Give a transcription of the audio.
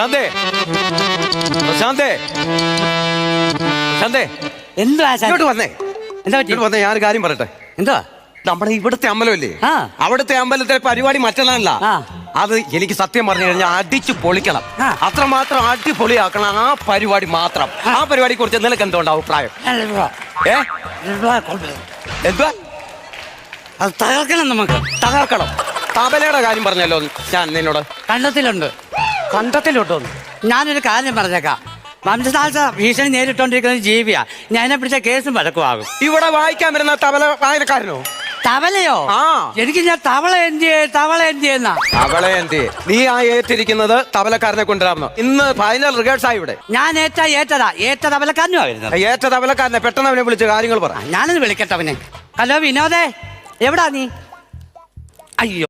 പ്രശാന്തേ പ്രശാന്തേ പ്രശാന്തേ എന്താ ഇങ്ങോട്ട് വന്നേ. എന്താ പറ്റി? ഇങ്ങോട്ട് വന്നേ, ഞാനൊരു കാര്യം പറയട്ടെ. എന്താ? നമ്മുടെ ഇവിടുത്തെ അമ്പലമില്ലേ, അവിടുത്തെ അമ്പലത്തിലെ പരിപാടി മറ്റൊന്നല്ല. അത് എനിക്ക് സത്യം പറഞ്ഞു കഴിഞ്ഞാൽ അടിച്ചു പൊളിക്കണം. അത്രമാത്രം അടിപൊളിയാക്കണം ആ പരിപാടി മാത്രം. ആ പരിപാടിയെ കുറിച്ച് നിനക്ക് എന്തുകൊണ്ട് അഭിപ്രായം? എന്താ അത് തകർക്കണം, നമുക്ക് തകർക്കണം. തബലയുടെ കാര്യം പറഞ്ഞല്ലോ ഞാൻ നിന്നോട്. കണ്ടത്തിലുണ്ട്. കണ്ടത്തിലുണ്ടോ? ഞാനൊരു കാര്യം പറഞ്ഞേക്കാം. വംശനാശ ഭീഷണി നേരിട്ടോണ്ടിരിക്കുന്ന ജീവിയാ. ഞാൻ എന്നെ പിടിച്ച കേസും വഴക്കുമാകും. ഇവിടെ വായിക്കാൻ വരുന്ന തബല വായനക്കാരനോ? തവളയോ? എനിക്ക് ഞാൻ തവള എന്തിയെ തവള എന്തിയെ? നീ ആ ഏറ്റിരിക്കുന്നത് തബലക്കാരനെ കൊണ്ടുവരാമെന്നോ? ഇന്ന് ഫൈനൽ റിഹേഴ്സ് ആയി ഇവിടെ. ഞാൻ ഏറ്റ തവലക്കാരനും ആയിരുന്നു. ഏറ്റ തബലക്കാരനെ പെട്ടെന്ന് അവനെ വിളിച്ച് കാര്യങ്ങൾ പറ. ഞാനൊന്ന് വിളിക്കട്ടെ അവനെ. ഹലോ വിനോദേ, എവിടാ നീ? അയ്യോ.